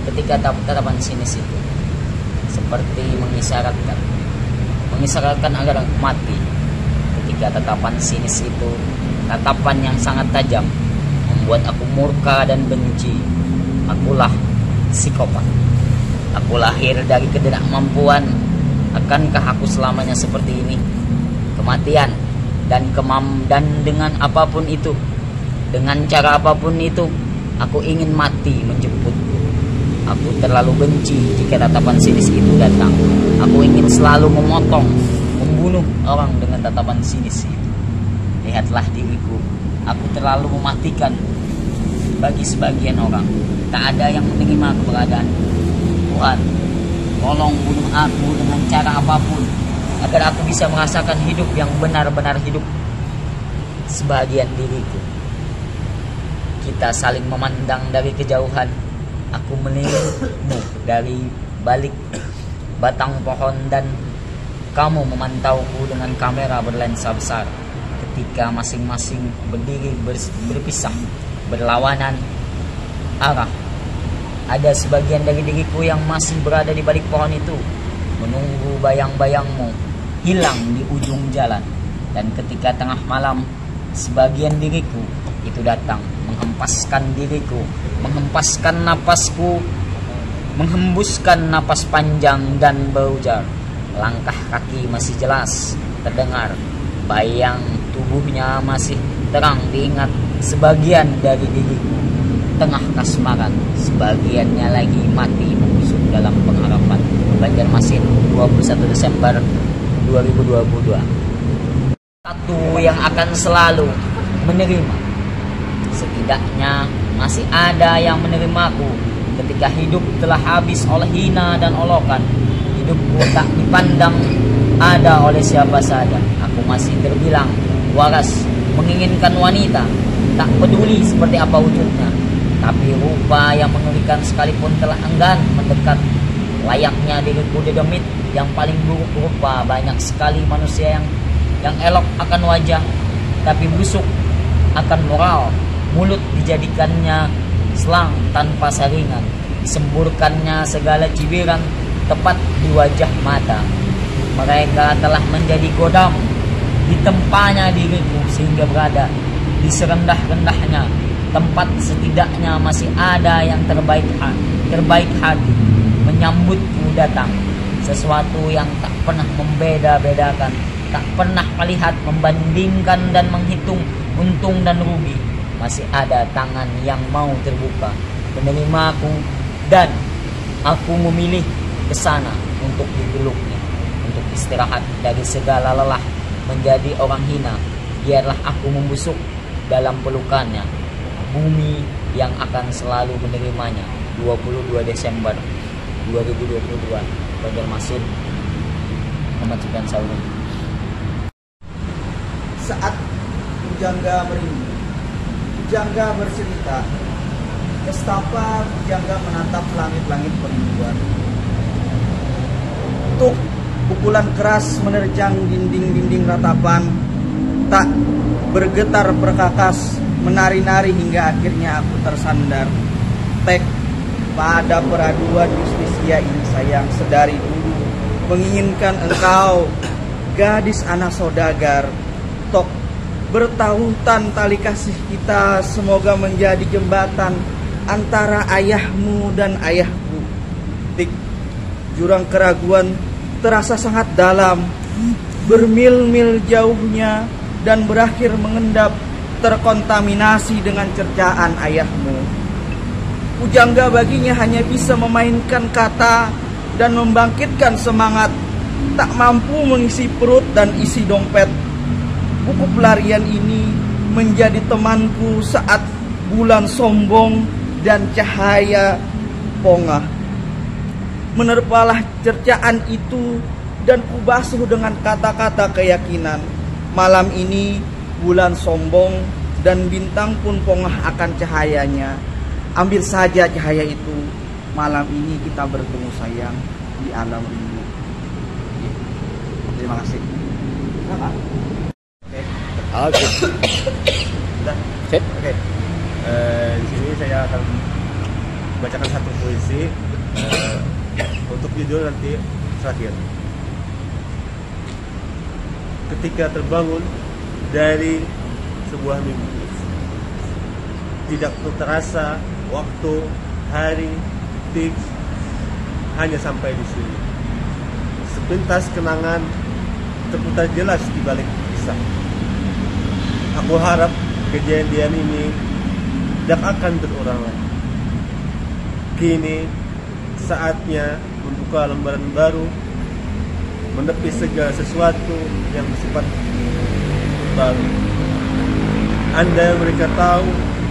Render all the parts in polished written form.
ketika tatapan sinis itu seperti mengisyaratkan agar aku mati. Ketika tatapan sinis itu, tatapan yang sangat tajam, membuat aku murka dan benci. Akulah psikopat. Aku lahir dari ketidakmampuan. Akankah aku selamanya seperti ini? Kematian dan dengan apapun itu, dengan cara apapun itu, aku ingin mati menjemputku. Aku terlalu benci jika tatapan sinis itu datang. Aku ingin selalu memotong, membunuh orang dengan tatapan sinis itu. Lihatlah diriku, aku terlalu mematikan bagi sebagian orang. Tak ada yang menerima keberadaan. Tuhan, tolong bunuh aku dengan cara apapun, agar aku bisa merasakan hidup yang benar-benar hidup. Sebagian diriku. Kita saling memandang dari kejauhan. Aku melihatmu dari balik batang pohon dan kamu memantauku dengan kamera berlensa besar. Ketika masing-masing berdiri berpisah, berlawanan arah, ada sebagian dari diriku yang masih berada di balik pohon itu, menunggu bayang-bayangmu hilang di ujung jalan. Dan ketika tengah malam, sebagian diriku itu datang, menghempaskan diriku, menghempaskan napasku, menghembuskan napas panjang dan berujar. Langkah kaki masih jelas terdengar, bayang tubuhnya masih terang diingat. Sebagian dari diriku tengah kasmaran, sebagiannya lagi mati membusuk dalam pengharapan. Banjarmasin, 21 Desember 2022. Satu yang akan selalu menerima. Setidaknya masih ada yang menerimaku ketika hidup telah habis oleh hina dan olokan. Hidupku tak dipandang ada oleh siapa saja. Aku masih terbilang waras, menginginkan wanita, tak peduli seperti apa wujudnya. Tapi rupa yang mengerikan sekalipun telah enggan mendekat. Layaknya diriku dedemit yang paling buruk rupa. Banyak sekali manusia yang elok akan wajah, tapi busuk akan moral. Mulut dijadikannya selang tanpa saringan, disemburkannya segala cibiran tepat di wajah mata. Mereka telah menjadi godam, ditempanya diriku sehingga berada di serendah-rendahnya tempat. Setidaknya masih ada yang terbaik hati menyambutku datang. Sesuatu yang tak pernah membeda-bedakan, tak pernah melihat, membandingkan dan menghitung untung dan rugi. Masih ada tangan yang mau terbuka menerimaku, dan aku memilih ke sana untuk dipeluknya, untuk istirahat dari segala lelah. Menjadi orang hina, biarlah aku membusuk dalam pelukannya. Bumi yang akan selalu menerimanya. 22 Desember 2022, Banjarmasin, Muhammad Sufyan Sauri. Saat pujangga merindu, pujangga bercerita, estapa pujangga menatap langit-langit perinduan. Tuk pukulan keras menerjang dinding-dinding ratapan, tak bergetar perkakas, menari-nari hingga akhirnya aku tersandar. Tek pada peraduan justisia ini sayang, sedari dulu menginginkan engkau, gadis anak saudagar. Tok bertautan tali kasih kita, semoga menjadi jembatan antara ayahmu dan ayahku. Tik jurang keraguan terasa sangat dalam, bermil-mil jauhnya, dan berakhir mengendap terkontaminasi dengan cercaan ayahmu. Pujangga baginya hanya bisa memainkan kata dan membangkitkan semangat, tak mampu mengisi perut dan isi dompet. Buku pelarian ini menjadi temanku saat bulan sombong dan cahaya pongah. Menerpalah cercaan itu dan kubasuh dengan kata-kata keyakinan. Malam ini bulan sombong dan bintang pun pongah akan cahayanya. Ambil saja cahaya itu. Malam ini kita bertemu sayang di alam rindu. Terima kasih. Oke. Sudah. Sip. Oke. Di sini saya akan bacakan satu puisi untuk judul nanti terakhir. Ketika terbangun dari sebuah mimpi, tidak terasa waktu, hari, detik, hanya sampai di sini. Sepintas kenangan terputar jelas di balik kisah. Aku harap kejadian ini tidak akan terulang lagi. Kini saatnya membuka lembaran baru, menepis segala sesuatu yang bersifat baru. Andai mereka tahu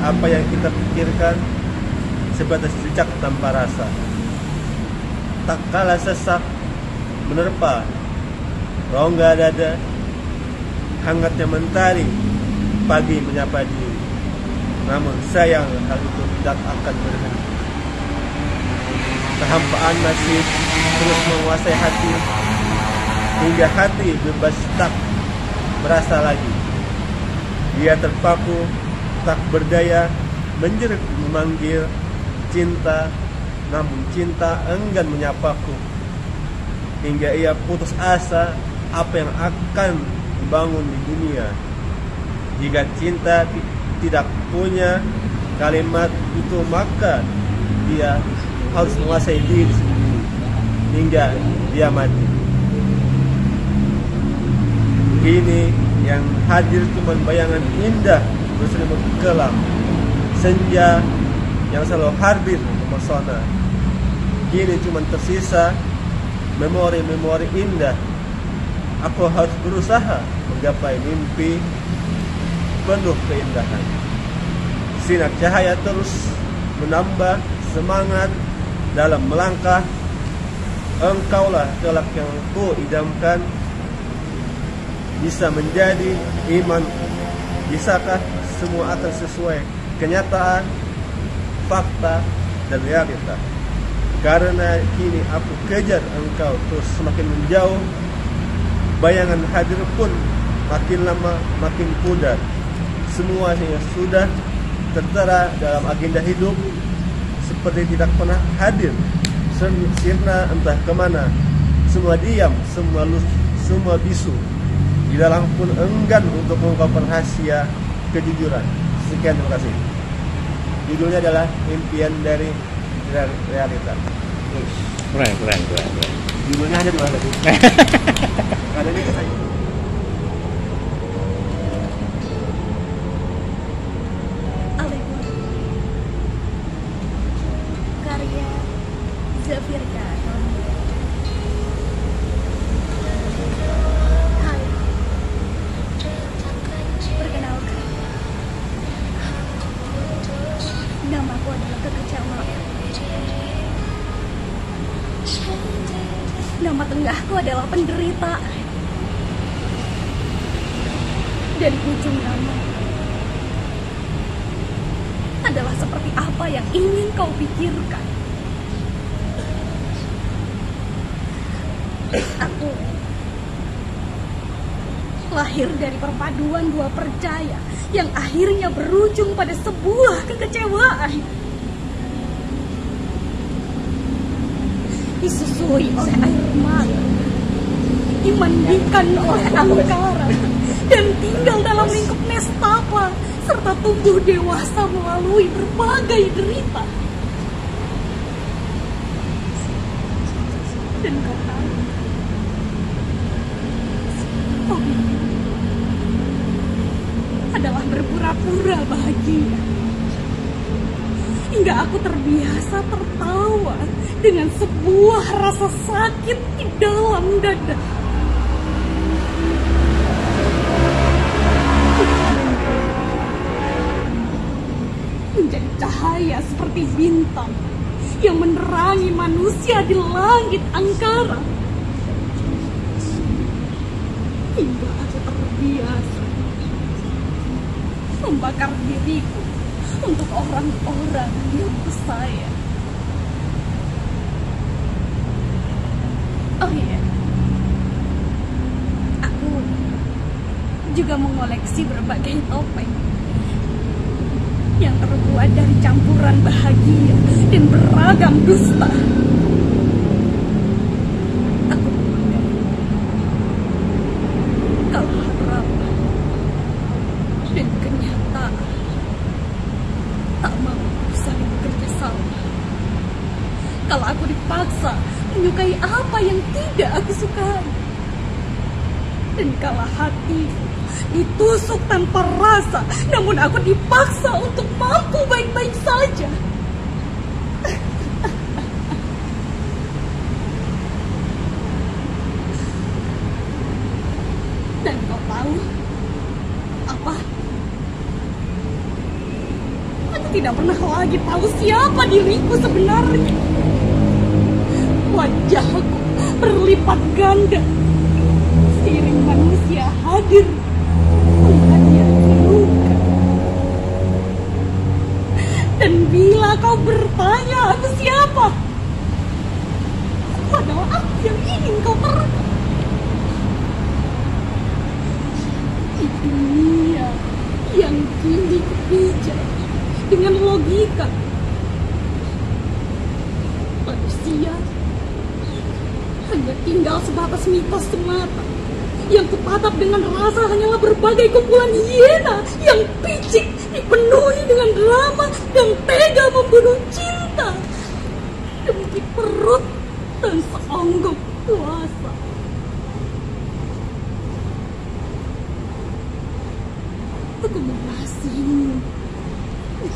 apa yang kita pikirkan sebatas cicak tanpa rasa, tak kalah sesak menerpa rongga dada, hangatnya mentari pagi menyapa diri. Namun sayang hal itu tidak akan berhenti. Kehampaan nasib terus menguasai hati, hingga hati bebas tak merasa lagi. Dia terpaku, tak berdaya, menjerit memanggil cinta, namun cinta enggan menyapaku. Hingga ia putus asa apa yang akan dibangun di dunia. Jika cinta tidak punya kalimat itu, maka dia harus menguasai diri sendiri hingga dia mati. Kini yang hadir cuma bayangan indah berselimut kelam, senja yang selalu hadir mempesona. Kini cuma tersisa memori-memori indah. Aku harus berusaha menggapai mimpi penuh keindahan. Sinar cahaya terus menambah semangat dalam melangkah. Engkaulah kelak yang ku idamkan, bisa menjadi iman. Bisakah semua akan sesuai kenyataan, fakta, dan realita? Karena kini aku kejar engkau terus semakin menjauh. Bayangan hadir pun makin lama makin pudar. Semuanya sudah tertera dalam agenda hidup, seperti tidak pernah hadir. Sirna entah kemana, semua diam, semua bisu. Di dalam pun enggan untuk mengungkapkan rahasia kejujuran. Sekian, terima kasih. Judulnya adalah Impian dari Realita. Keren. Judulnya hanya 2 lagu. Ada ini ke saya. Karya Zafirka. Hai, perkenalkan, namaku adalah Kekecewaan. Nama tengahku adalah Penderitaan. Dan ujung nama adalah seperti apa yang ingin kau pikirkan. Aku lahir dari perpaduan dua percaya yang akhirnya berujung pada sebuah kekecewaan. Disusui oleh air mata, dimandikan oleh angkara, dan tinggal dalam lingkup nestapa, serta tumbuh dewasa melalui berbagai derita. Dan kau tahu, hobi adalah berpura-pura bahagia. Hingga aku terbiasa tertawa dengan sebuah rasa sakit di dalam dada. Menjadi cahaya seperti bintang yang menerangi manusia di langit angkara. Hingga aku terbiasa membakar diriku untuk orang-orang yang kusayang. Oh iya, aku juga mengoleksi berbagai topeng yang terbuat dari campuran bahagia dan beragam dusta. Aku menganggap kalau harapan dan kenyataan tak mampu saling bekerja sama. Kalau aku dipaksa menyukai apa yang tidak aku sukai, dan kalau hati ditusuk tanpa rasa, namun aku dipaksa untuk mampu baik-baik saja. Dan kau tahu apa? Aku tidak pernah lagi tahu siapa diriku sebenarnya. Wajahku berlipat ganda seiring manusia hadir melihatnya terluka. Dan bila kau bertanya aku siapa, aku adalah aku yang ingin kau terka. Di dunia yang kini kepijak dengan logika, manusia hanya tinggal sebatas mitos semata. Yang kupatap dengan rasa hanyalah berbagai kumpulan hiena yang picik, dipenuhi dengan drama dan tega membunuh cinta demi perut dan seonggok kuasa. Aku mengasihimu,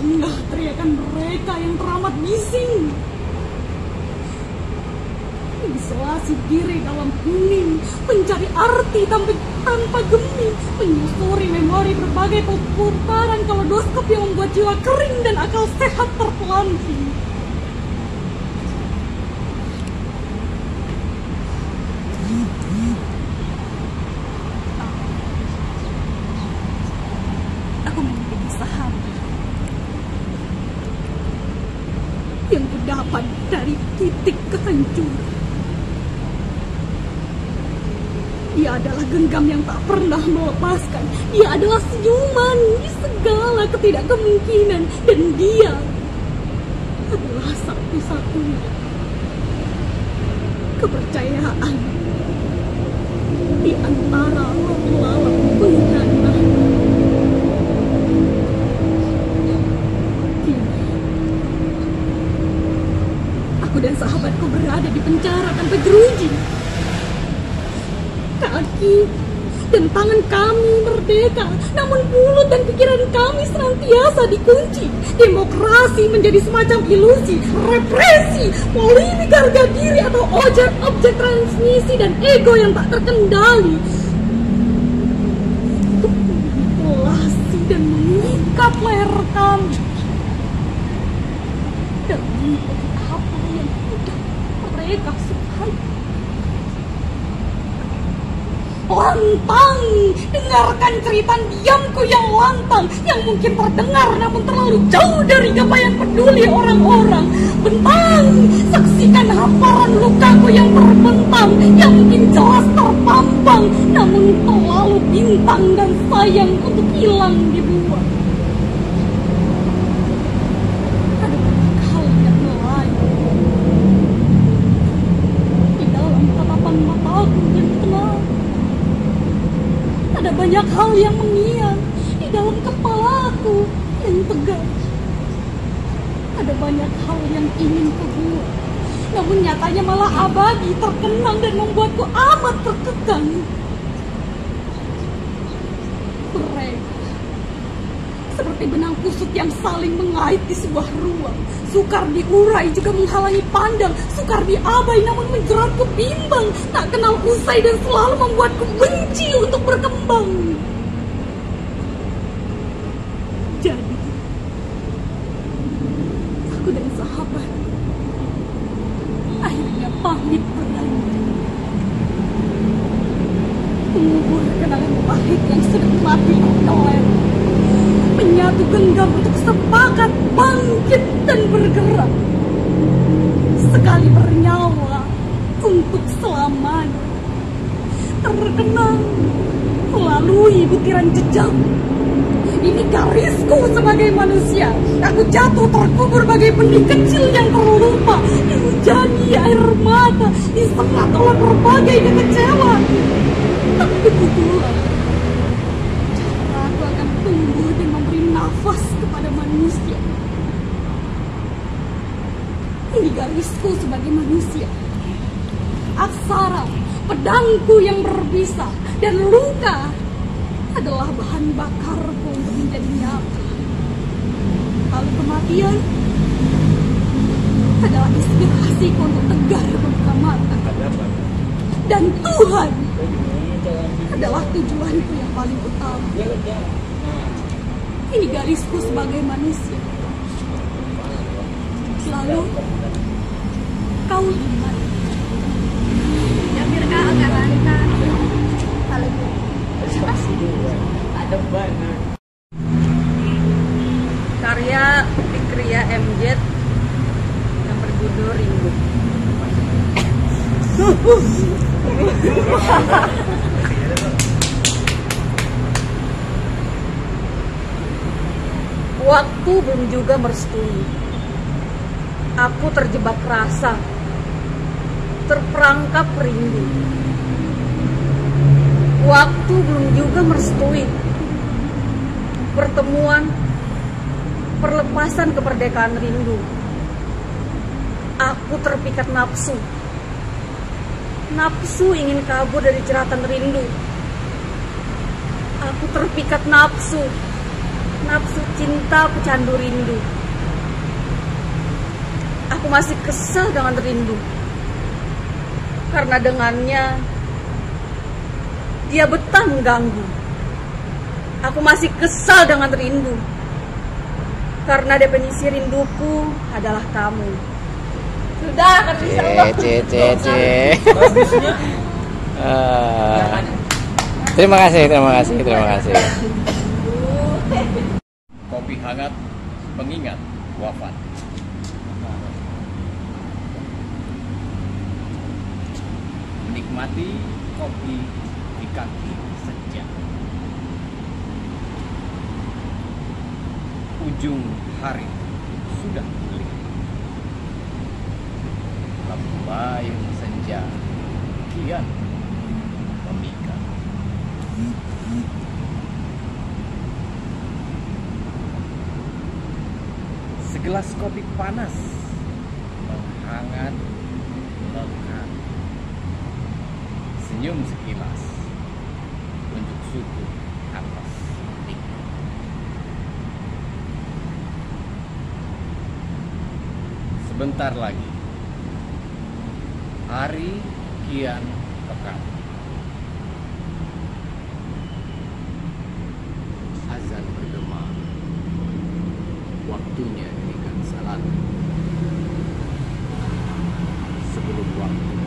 dengar teriakan mereka yang teramat bising. Isolasi diri dalam hening, mencari arti tanpa gemi, menyusuri memori berbagai putaran kaleidoskop yang membuat jiwa kering dan akal sehat terpelanting. Aku memiliki sahabat yang kudapat dari titik kehancuran. Dia adalah genggam yang tak pernah melepaskan. Dia adalah senyuman di segala ketidakkemungkinan. Dan dia adalah satu-satunya kepercayaan di antara lalat penggana. Kini aku dan sahabatku berada di penjara tanpa jeruji. Kaki dan tangan kami merdeka, namun mulut dan pikiran kami senantiasa dikunci. Demokrasi menjadi semacam ilusi, represi, polemik harga diri atau objek transmisi dan ego yang tak terkendali. Untuk manipulasi dan mengikat leher kami dan mengikuti apa yang sudah mereka sukai. Lantang, dengarkan cerita diamku yang lantang, yang mungkin terdengar namun terlalu jauh dari gapai peduli orang-orang. Bentang, saksikan hamparan lukaku yang terbentang, yang mungkin jelas terpampang, namun terlalu bintang dan sayang untuk hilang dibuang. Ada banyak hal yang melayu di dalam tatapan mataku yang tenang. Ada banyak hal yang mengiang di dalam kepalaku yang tegang. Ada banyak hal yang ingin kubuat, namun nyatanya malah abadi, terkenang dan membuatku amat terkekang. Mereka seperti benang kusut yang saling mengait di sebuah ruang. Sukar diurai juga menghalangi pandang, sukar diabai namun menjeratku bimbang, tak kenal usai dan selalu membuatku benci untuk berkembang. Jadi, aku dan sahabat akhirnya pamit beranjak, mengubur kenangan pahit yang sudah mati keler, menyatu genggam untuk sepakat bangkit dan bergerak, sekali bernyawa untuk selamanya, terkenang melalui butiran jejak Ini garisku sebagai manusia. Aku jatuh terkubur bagai benih kecil yang terlupa, dihujani air mata, disengat oleh berbagai kekecewaan. Tapi begitulah cara aku akan tumbuh dan memberi nafas kepada manusia. Ini garisku sebagai manusia. Aksara, pedangku yang berbisa, dan luka adalah bahan bakarku untuk menjadi nyata. Lalu kematian adalah inspirasiku untuk tegar membuka mata. Dan Tuhan adalah tujuanku yang paling utama. Ini garisku sebagai manusia. Lalu kau lihat Jamir kah agak lantang. Kalau ada banget. Karya Fikria MJ yang berjudul Rindu. Waktu belum juga merestui. Aku terjebak rasa, terperangkap rindu. Waktu belum juga merestui. Pertemuan, perlepasan kemerdekaan rindu. Aku terpikat nafsu. Nafsu ingin kabur dari jeratan rindu. Aku terpikat nafsu. Nafsu cinta pecandu rindu. Aku masih kesal dengan rindu. Karena dengannya dia betah mengganggu. Aku masih kesal dengan rindu. Karena definisi rinduku adalah kamu. Sudah, kan bisa lo. Terima kasih. Kopi hangat pengingat wafat. Menikmati kopi di kaki senja. Ujung hari sudah melihat. Lembayung senja kian memikat. Segelas kopi panas menghangat lekat. Senyum sekilas unjuk suku atas tingkat. Sebentar lagi hari kian pekat. Azan bergema, waktunya diberikan salat sebelum waktu